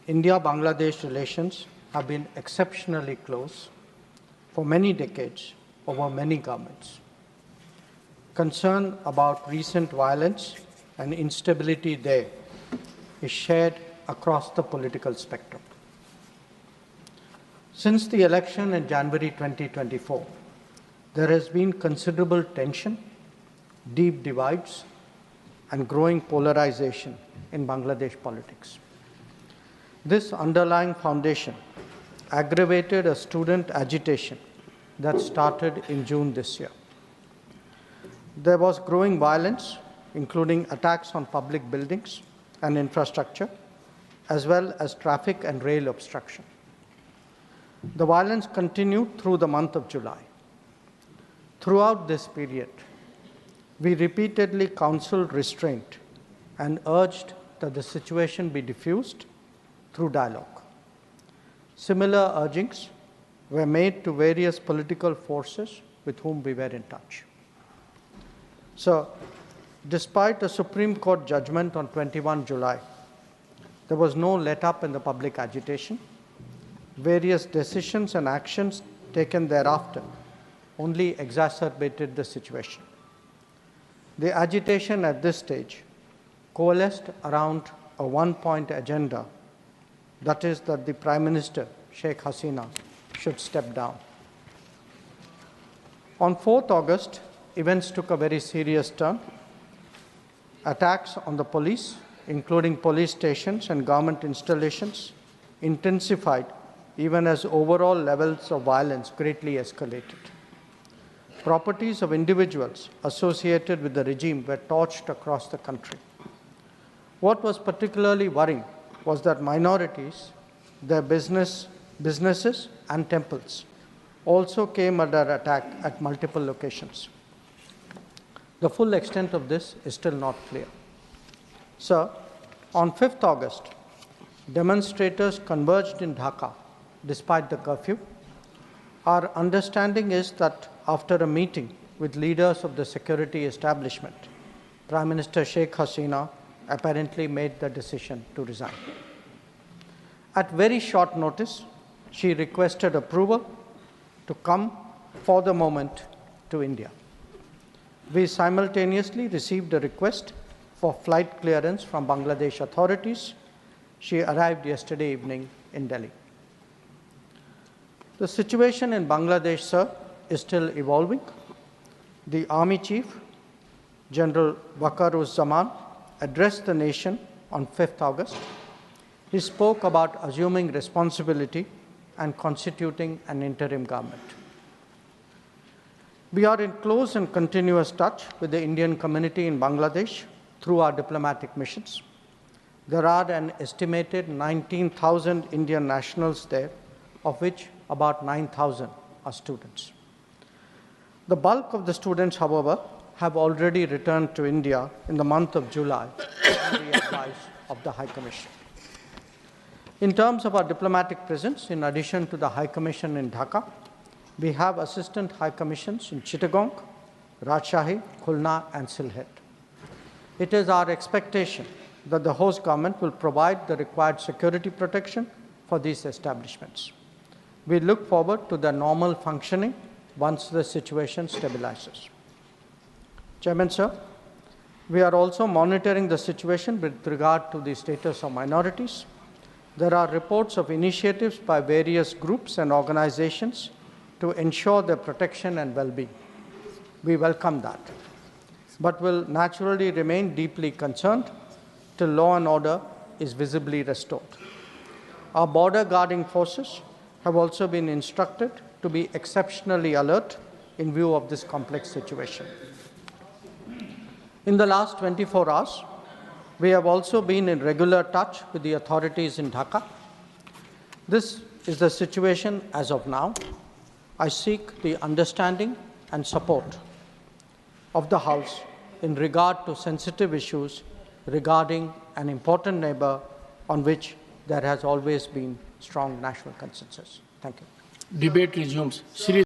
India-Bangladesh relations have been exceptionally close for many decades over many governments. Concern about recent violence and instability there is shared across the political spectrum. Since the election in January 2024, there has been considerable tension, deep divides, and growing polarization in Bangladesh politics. This underlying foundation aggravated a student agitation that started in June this year. There was growing violence, including attacks on public buildings and infrastructure, as well as traffic and rail obstruction. The violence continued through the month of July. Throughout this period, we repeatedly counseled restraint and urged that the situation be diffused through dialogue. Similar urgings were made to various political forces with whom we were in touch. So, despite a Supreme Court judgment on 21 July, there was no let-up in the public agitation. Various decisions and actions taken thereafter only exacerbated the situation. The agitation at this stage coalesced around a one-point agenda, that is that the Prime Minister, Sheikh Hasina, should step down. On 4th August, events took a very serious turn. Attacks on the police, including police stations and government installations, intensified even as overall levels of violence greatly escalated. Properties of individuals associated with the regime were torched across the country. What was particularly worrying was that minorities, their businesses and temples also came under attack at multiple locations. The full extent of this is still not clear. Sir, on 5th August, demonstrators converged in Dhaka despite the curfew. Our understanding is that after a meeting with leaders of the security establishment, Prime Minister Sheikh Hasina apparently made the decision to resign. At very short notice, she requested approval to come for the moment to India. We simultaneously received a request for flight clearance from Bangladesh authorities. She arrived yesterday evening in Delhi. The situation in Bangladesh, sir, is still evolving. The Army Chief, General Waqar-uz-Zaman, addressed the nation on 5th August. He spoke about assuming responsibility and constituting an interim government. We are in close and continuous touch with the Indian community in Bangladesh through our diplomatic missions. There are an estimated 19,000 Indian nationals there, of which about 9,000 are students. The bulk of the students, however, have already returned to India in the month of July on the advice of the High Commission. In terms of our diplomatic presence, in addition to the High Commission in Dhaka, we have assistant High Commissions in Chittagong, Rajshahi, Khulna, and Sylhet. It is our expectation that the host government will provide the required security protection for these establishments. We look forward to their normal functioning once the situation stabilizes. Chairman, sir, we are also monitoring the situation with regard to the status of minorities. There are reports of initiatives by various groups and organizations to ensure their protection and well-being. We welcome that, but will naturally remain deeply concerned till law and order is visibly restored. Our border guarding forces have also been instructed to be exceptionally alert in view of this complex situation. In the last 24 hours, we have also been in regular touch with the authorities in Dhaka. This is the situation as of now. I seek the understanding and support of the House in regard to sensitive issues regarding an important neighbor on which there has always been strong national consensus. Thank you. Debate resumes.